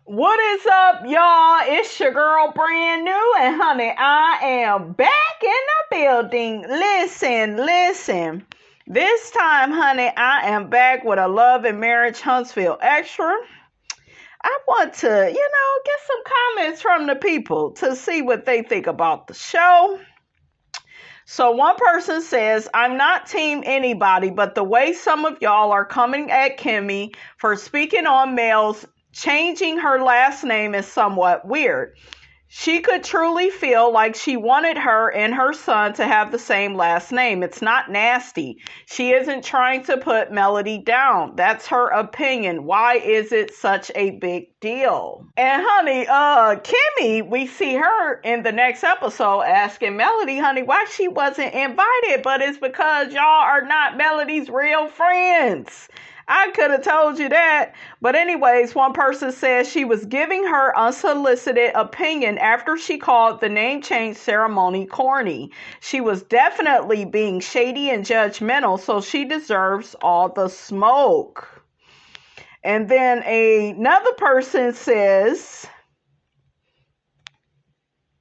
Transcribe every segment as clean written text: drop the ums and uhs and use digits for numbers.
What is up, y'all? It's your girl, Brand New, and honey, I am back in the building. Listen. This time, honey, I am back with a Love and Marriage Huntsville Extra. I want to, get some comments from the people to see what they think about the show. So one person says, I'm not team anybody, but the way some of y'all are coming at Kimmi for speaking on males changing her last name is somewhat weird. She could truly feel like she wanted her and her son to have the same last name. It's not nasty. She isn't trying to put Melody down. That's her opinion. Why is it such a big deal? And honey, Kimmi, we see her in the next episode asking Melody, honey, why she wasn't invited, but it's because y'all are not Melody's real friends. I could have told you that. But anyways, one person says she was giving her unsolicited opinion after she called the name change ceremony corny. She was definitely being shady and judgmental, so she deserves all the smoke. And then another person says,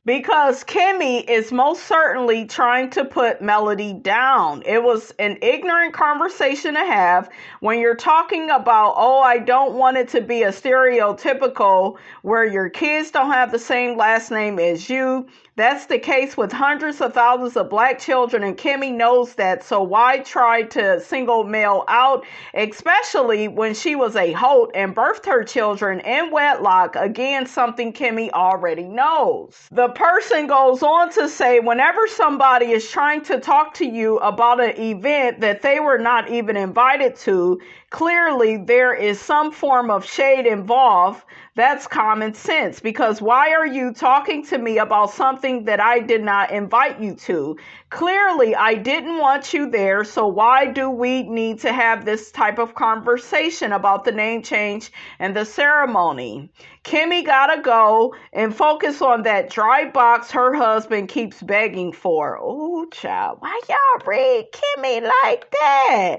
because Kimmi is most certainly trying to put Melody down. It was an ignorant conversation to have when you're talking about, I don't want it to be a stereotypical where your kids don't have the same last name as you. That's the case with hundreds of thousands of black children, and Kimmi knows that, so why try to single Mel out, especially when she was a holt and birthed her children in wedlock? Again, something Kimmi already knows. The person goes on to say, whenever somebody is trying to talk to you about an event that they were not even invited to, clearly there is some form of shade involved. That's common sense, because why are you talking to me about something that I did not invite you to? Clearly, I didn't want you there, so why do we need to have this type of conversation about the name change and the ceremony? Kimmi gotta go and focus on that dry box her husband keeps begging for. Ooh, child, why y'all read Kimmi like that?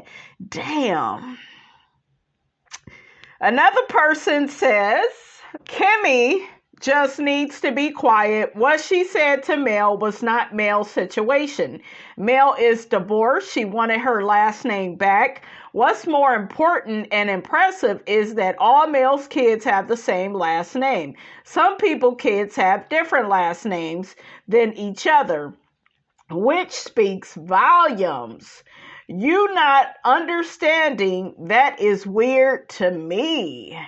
Damn. Another person says, Kimmi just needs to be quiet. What she said to Mel was not Mel's situation. Mel is divorced. She wanted her last name back. What's more important and impressive is that all Mel's kids have the same last name. Some people's kids have different last names than each other, which speaks volumes. You not understanding that is weird to me.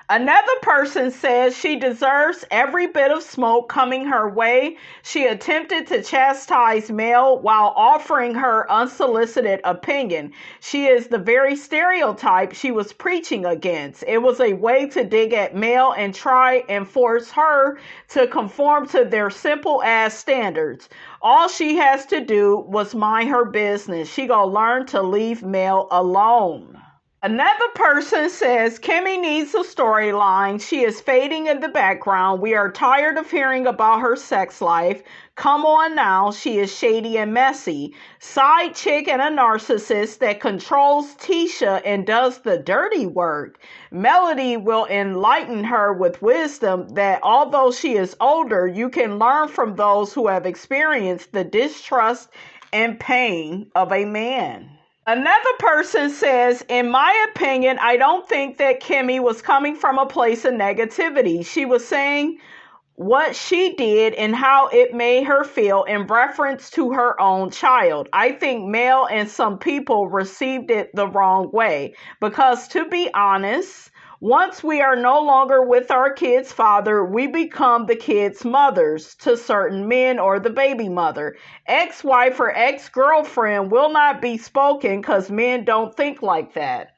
Another person says she deserves every bit of smoke coming her way. She attempted to chastise Mel while offering her unsolicited opinion. She is the very stereotype she was preaching against. It was a way to dig at Mel and try and force her to conform to their simple ass standards. All she has to do was mind her business. She gonna learn to leave Mel alone. Another person says Kimmi needs a storyline. She is fading in the background. We are tired of hearing about her sex life. Come on now, she is shady and messy. Side chick and a narcissist that controls Tisha and does the dirty work. Melody will enlighten her with wisdom that although she is older, you can learn from those who have experienced the distrust and pain of a man. Another person says, in my opinion, I don't think that Kimmi was coming from a place of negativity. She was saying what she did and how it made her feel in reference to her own child. I think Mel and some people received it the wrong way, because to be honest, once we are no longer with our kid's father, we become the kid's mothers to certain men or the baby mother. Ex-wife or ex-girlfriend will not be spoken because men don't think like that.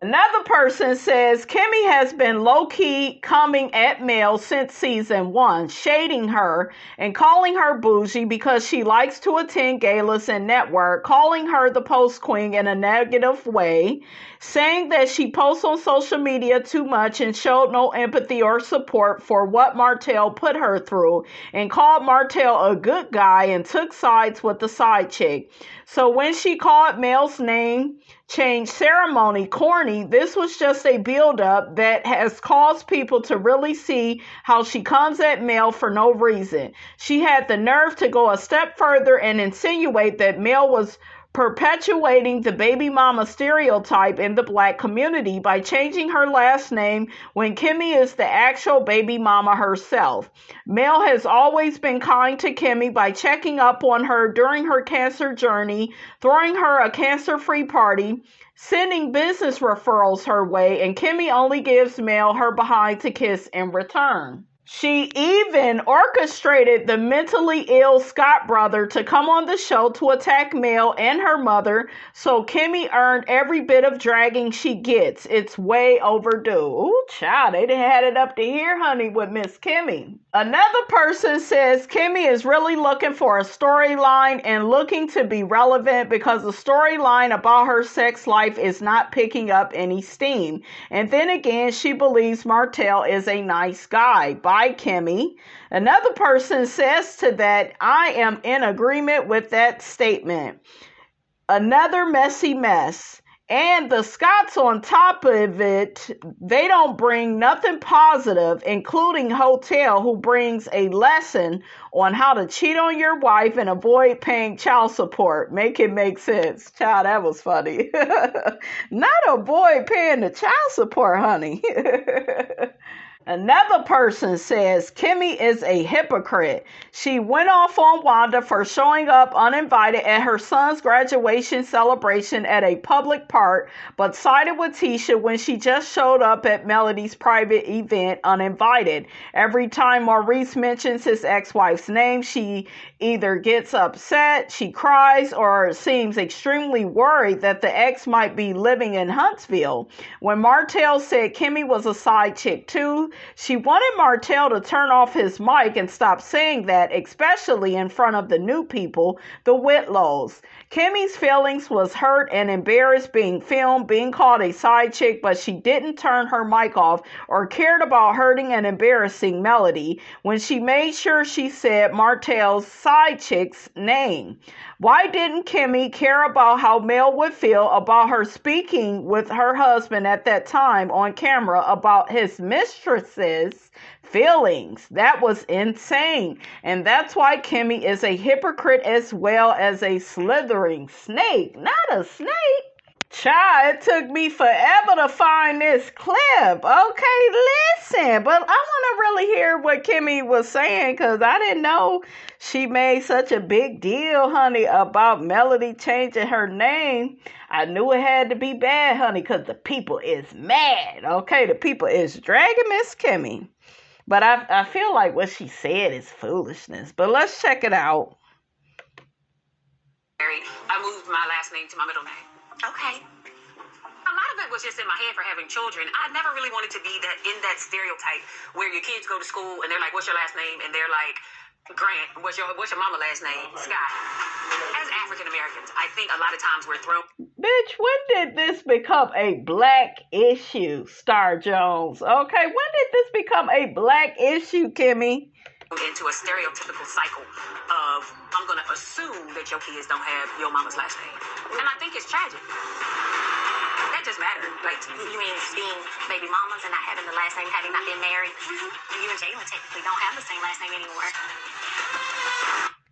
Another person says Kimmi has been low-key coming at Mel since season 1, shading her and calling her bougie because she likes to attend galas and network, calling her the post queen in a negative way, saying that she posts on social media too much and showed no empathy or support for what Martell put her through, and called Martell a good guy and took sides with the side chick. So when she called Mel's name change ceremony corny, this was just a build-up that has caused people to really see how she comes at Mel for no reason. She had the nerve to go a step further and insinuate that Mel was perpetuating the baby mama stereotype in the black community by changing her last name when Kimmi is the actual baby mama herself. Mel has always been kind to Kimmi by checking up on her during her cancer journey, throwing her a cancer-free party, sending business referrals her way, and Kimmi only gives Mel her behind to kiss in return. She even orchestrated the mentally ill Scott brother to come on the show to attack Mel and her mother, so Kimmi earned every bit of dragging she gets. It's way overdue. Ooh, child, they done had it up to here, honey, with Miss Kimmi. Another person says Kimmi is really looking for a storyline and looking to be relevant because the storyline about her sex life is not picking up any steam. And then again, she believes Martell is a nice guy. Bye, Kimmi. Another person says to that, I am in agreement with that statement. Another messy mess. And the Scotts on top of it, they don't bring nothing positive, including Hotel, who brings a lesson on how to cheat on your wife and avoid paying child support. Make it make sense. Child, that was funny. Not avoid paying the child support, honey. Another person says Kimmi is a hypocrite. She went off on Wanda for showing up uninvited at her son's graduation celebration at a public park, but sided with Tisha when she just showed up at Melody's private event uninvited. Every time Maurice mentions his ex-wife's name, she either gets upset, she cries, or seems extremely worried that the ex might be living in Huntsville. When Martell said Kimmi was a side chick too, she wanted Martell to turn off his mic and stop saying that, especially in front of the new people, the Whitlows. Kimmi's feelings was hurt and embarrassed being filmed, being called a side chick, but she didn't turn her mic off or cared about hurting and embarrassing Melody when she made sure she said Martell's side chick's name. Why didn't Kimmi care about how Mel would feel about her speaking with her husband at that time on camera about his mistress's feelings? That was insane. And that's why Kimmi is a hypocrite as well as a slithering snake. Not a snake. Child, it took me forever to find this clip. Okay, listen. But I want to really hear what Kimmi was saying because I didn't know she made such a big deal, honey, about Melody changing her name. I knew it had to be bad, honey, because the people is mad. Okay, the people is dragging Miss Kimmi. But I feel like what she said is foolishness. But let's check it out. I moved my last name to my middle name. Okay. A lot of it was just in my head for having children. I never really wanted to be that stereotype where your kids go to school and they're like, "What's your last name?" And they're like, "Grant." What's your mama last name? Scott. As African Americans, I think a lot of times we're thrown. Bitch, when did this become a black issue, Star Jones? Okay, when did this become a black issue, Kimmi? Into a stereotypical cycle of, I'm going to assume that your kids don't have your mama's last name. And I think it's tragic. That just mattered. Like, you mean being baby mamas and not having the last name, having not been married? You and Jalen technically don't have the same last name anymore.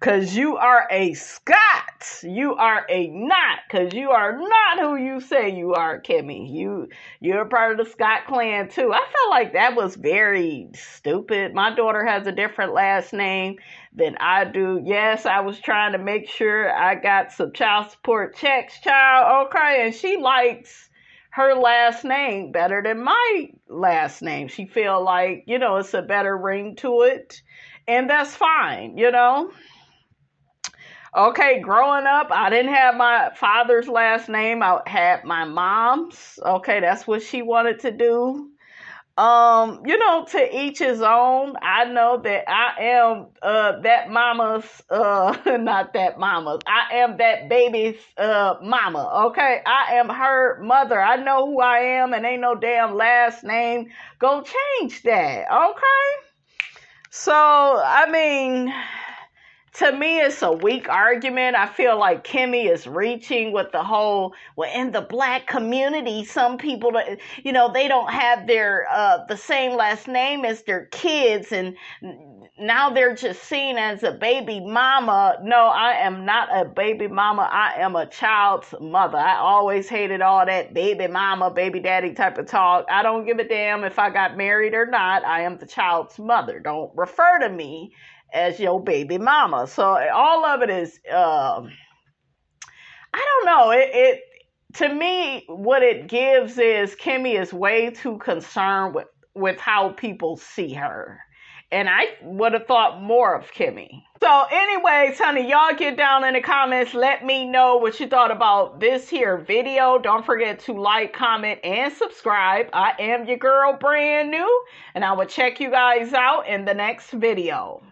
Because you are a Scott. You are a not. Because you are not who you say you are, Kimmi. You're part of the Scott clan, too. I felt like that was very stupid. My daughter has a different last name than I do. Yes, I was trying to make sure I got some child support checks, child. Okay, and she likes her last name better than my last name. She feel like, it's a better ring to it. And that's fine, Okay, growing up, I didn't have my father's last name. I had my mom's. Okay, that's what she wanted to do. To each his own. I know that I am that mama's not that mama's. I am that baby's mama. Okay, I am her mother. I know who I am, and ain't no damn last name go change that. Okay, so I mean, to me, it's a weak argument. I feel like Kimmi is reaching with the whole, well, in the black community, some people, they don't have their, the same last name as their kids, and now they're just seen as a baby mama. No, I am not a baby mama. I am a child's mother. I always hated all that baby mama, baby daddy type of talk. I don't give a damn if I got married or not. I am the child's mother. Don't refer to me as your baby mama. So all of it is, I don't know. It to me, what it gives is Kimmi is way too concerned with how people see her. And I would have thought more of Kimmi. So anyways, honey, y'all get down in the comments. Let me know what you thought about this here video. Don't forget to like, comment, and subscribe. I am your girl, brand new. And I will check you guys out in the next video.